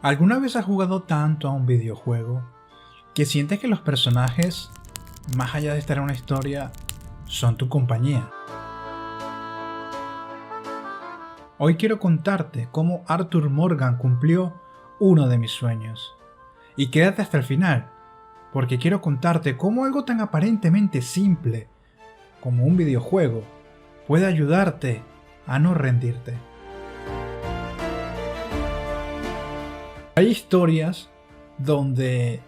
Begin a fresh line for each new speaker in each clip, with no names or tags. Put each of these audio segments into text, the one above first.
¿Alguna vez has jugado tanto a un videojuego que sientes que los personajes, más allá de estar en una historia, son tu compañía? Hoy quiero contarte cómo Arthur Morgan cumplió uno de mis sueños. Y quédate hasta el final, porque quiero contarte cómo algo tan aparentemente simple como un videojuego puede ayudarte a no rendirte. Hay historias donde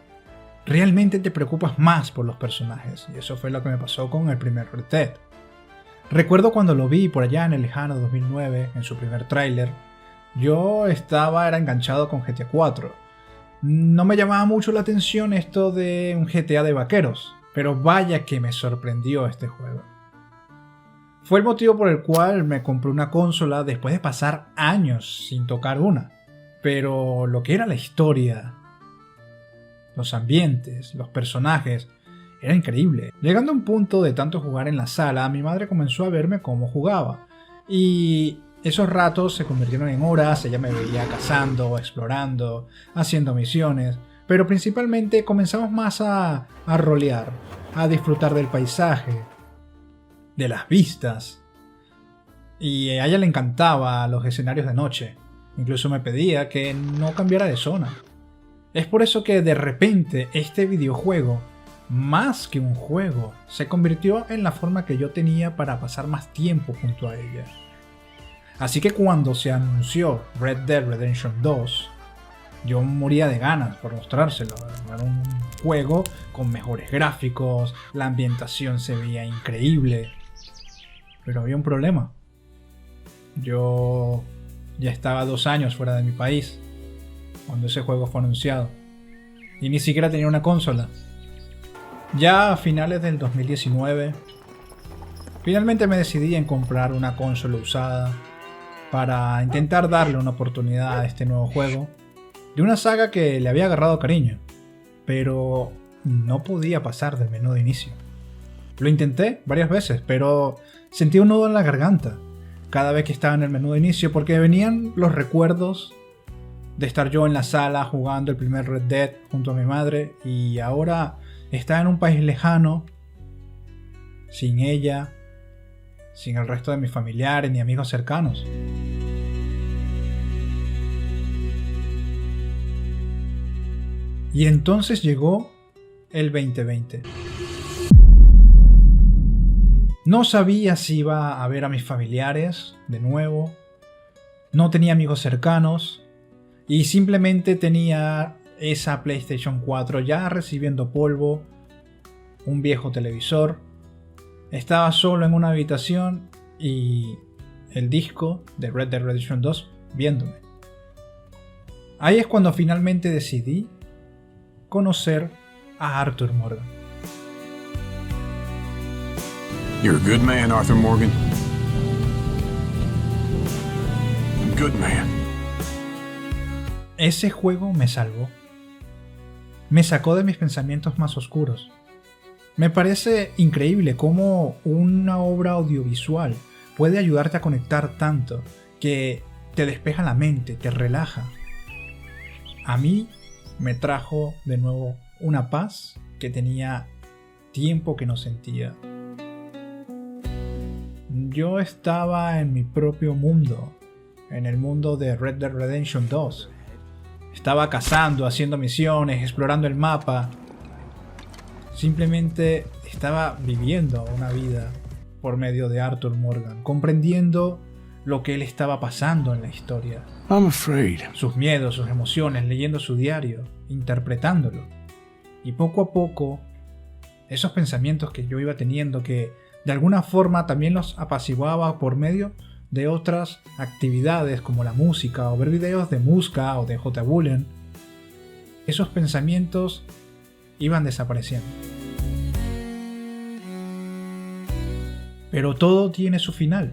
realmente te preocupas más por los personajes, y eso fue lo que me pasó con el primer Red Dead. Recuerdo cuando lo vi por allá en el lejano 2009, en su primer tráiler, yo era enganchado con GTA 4. No me llamaba mucho la atención esto de un GTA de vaqueros, pero vaya que me sorprendió este juego. Fue el motivo por el cual me compré una consola después de pasar años sin tocar una. Pero lo que era la historia, los ambientes, los personajes, era increíble. Llegando a un punto de tanto jugar en la sala, mi madre comenzó a verme cómo jugaba. Y esos ratos se convirtieron en horas, ella me veía cazando, explorando, haciendo misiones. Pero principalmente comenzamos más a rolear, a disfrutar del paisaje, de las vistas. Y a ella le encantaba los escenarios de noche. Incluso me pedía que no cambiara de zona. Es por eso que de repente este videojuego, más que un juego, se convirtió en la forma que yo tenía para pasar más tiempo junto a ella. Así que cuando se anunció Red Dead Redemption 2, yo moría de ganas por mostrárselo. Era un juego con mejores gráficos, la ambientación se veía increíble. Pero había un problema. Yo ya estaba 2 años fuera de mi país cuando ese juego fue anunciado y ni siquiera tenía una consola. Ya a finales del 2019 finalmente me decidí en comprar una consola usada para intentar darle una oportunidad a este nuevo juego de una saga que le había agarrado cariño, pero no podía pasar del menú de inicio. Lo intenté varias veces, pero sentía un nudo en la garganta cada vez que estaba en el menú de inicio, porque venían los recuerdos de estar yo en la sala jugando el primer Red Dead junto a mi madre, y ahora estar en un país lejano, sin ella, sin el resto de mis familiares ni amigos cercanos. Y entonces llegó el 2020. No sabía si iba a ver a mis familiares de nuevo, no tenía amigos cercanos y simplemente tenía esa PlayStation 4 ya recibiendo polvo, un viejo televisor, estaba solo en una habitación y el disco de Red Dead Redemption 2 viéndome. Ahí es cuando finalmente decidí conocer a Arthur Morgan.
You're a good man, Arthur Morgan. A good man.
Ese juego me salvó. Me sacó de mis pensamientos más oscuros. Me parece increíble cómo una obra audiovisual puede ayudarte a conectar tanto que te despeja la mente, te relaja. A mí me trajo de nuevo una paz que tenía tiempo que no sentía. Yo estaba en mi propio mundo, en el mundo de Red Dead Redemption 2. Estaba cazando, haciendo misiones, explorando el mapa. Simplemente estaba viviendo una vida por medio de Arthur Morgan, comprendiendo lo que él estaba pasando en la historia.
I'm afraid.
Sus miedos, sus emociones, leyendo su diario, interpretándolo. Y poco a poco, esos pensamientos que yo iba teniendo, que de alguna forma también los apaciguaba por medio de otras actividades como la música o ver videos de Muska o de J. Bullen, esos pensamientos iban desapareciendo. Pero todo tiene su final.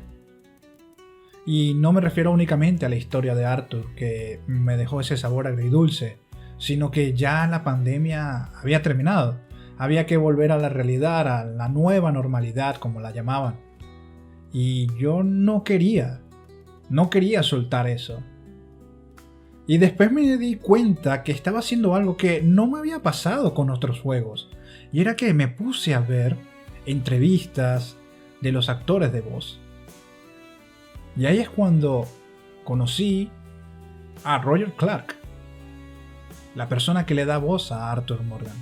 Y no me refiero únicamente a la historia de Arthur, que me dejó ese sabor agridulce, sino que ya la pandemia había terminado. Había que volver a la realidad, a la nueva normalidad, como la llamaban. Y yo no quería soltar eso. Y después me di cuenta que estaba haciendo algo que no me había pasado con otros juegos. Y era que me puse a ver entrevistas de los actores de voz. Y ahí es cuando conocí a Roger Clark, la persona que le da voz a Arthur Morgan.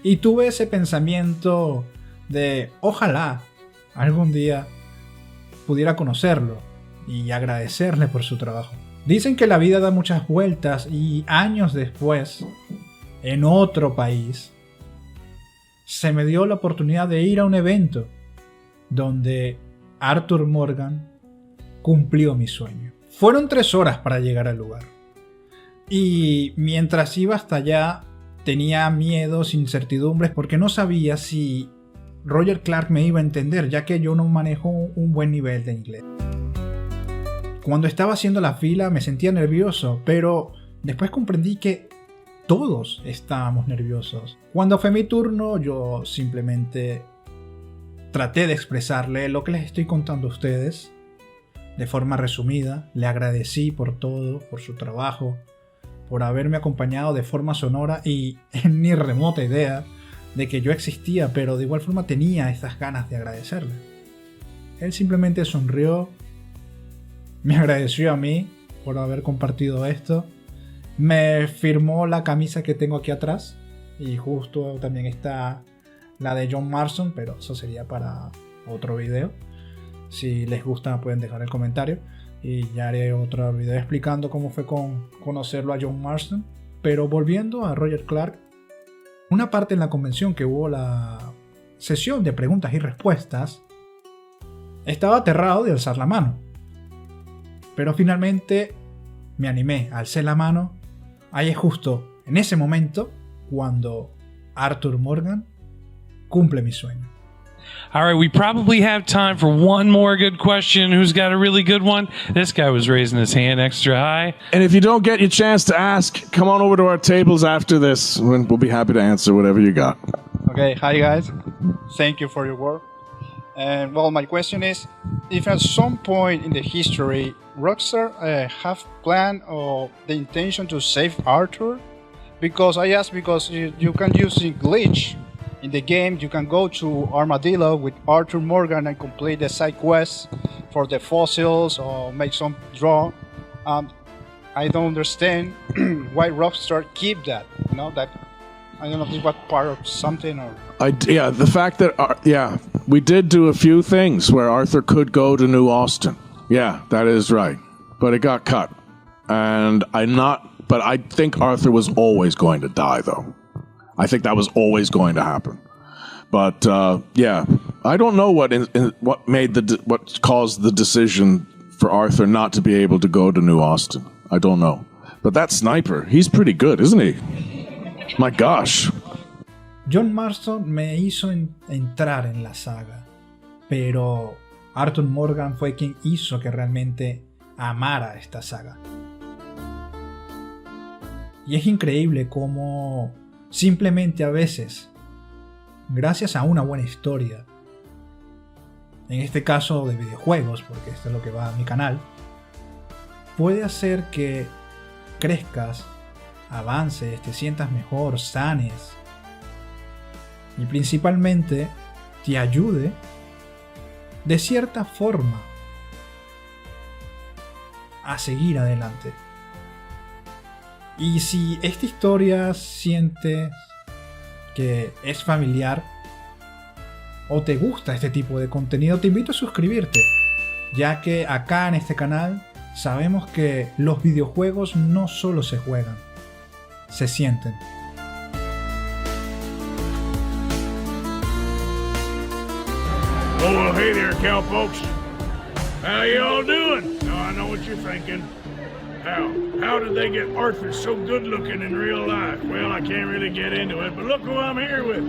Y tuve ese pensamiento de ojalá algún día pudiera conocerlo y agradecerle por su trabajo. Dicen que la vida da muchas vueltas y años después, en otro país, se me dio la oportunidad de ir a un evento donde Arthur Morgan cumplió mi sueño. Fueron 3 horas para llegar al lugar. Y mientras iba hasta allá, tenía miedos, incertidumbres, porque no sabía si Roger Clark me iba a entender, ya que yo no manejo un buen nivel de inglés. Cuando estaba haciendo la fila me sentía nervioso, pero después comprendí que todos estábamos nerviosos. Cuando fue mi turno, yo simplemente traté de expresarle lo que les estoy contando a ustedes de forma resumida. Le agradecí por todo, por su trabajo, por haberme acompañado de forma sonora y ni remota idea de que yo existía, pero de igual forma tenía estas ganas de agradecerle. Él simplemente sonrió, me agradeció a mí por haber compartido esto, me firmó la camisa que tengo aquí atrás y justo también está la de John Marston, pero eso sería para otro video. Si les gusta pueden dejar el comentario y ya haré otro video explicando cómo fue conocerlo a John Marston. Pero volviendo a Roger Clark, una parte en la convención que hubo la sesión de preguntas y respuestas, estaba aterrado de alzar la mano. Pero finalmente me animé, alcé la mano. Ahí es justo en ese momento cuando Arthur Morgan cumple mi sueño.
All right, we probably have time for one more good question. Who's got a really good one? This guy was raising his hand extra high.
And if you don't get your chance to ask, come on over to our tables after this. We'll be happy to answer whatever you got.
Okay, hi guys. Thank you for your work. And well, my question is, if at some point in the history Rockstar have planned or the intention to save Arthur, because I ask because you can use a glitch in the game. You can go to Armadillo with Arthur Morgan and complete the side quest for the fossils or make some draw. I don't understand why Rockstar keep that. You know that. I don't know if this was part of something or.
Yeah, the fact that we did do a few things where Arthur could go to New Austin. Yeah, that is right. But it got cut. And but I think Arthur was always going to die, though. I think that was always going to happen. But, yeah, I don't know what caused the decision for Arthur not to be able to go to New Austin. I don't know. But that sniper, he's pretty good, isn't he? My gosh.
John Marston me hizo entrar en la saga, pero Arthur Morgan fue quien hizo que realmente amara esta saga. Y es increíble cómo simplemente a veces, gracias a una buena historia, en este caso de videojuegos, porque esto es lo que va a mi canal, puede hacer que crezcas, avances, te sientas mejor, sanes y principalmente te ayude de cierta forma a seguir adelante. Y si esta historia sientes que es familiar o te gusta este tipo de contenido, te invito a suscribirte, ya que acá en este canal sabemos que los videojuegos no solo se juegan, se sienten.
Oh, well, hey there, cowpokes. How y'all doing? Now, I know what you're thinking. How did they get Arthur so good looking in real life? Well, I can't really get into it, but look who I'm here with.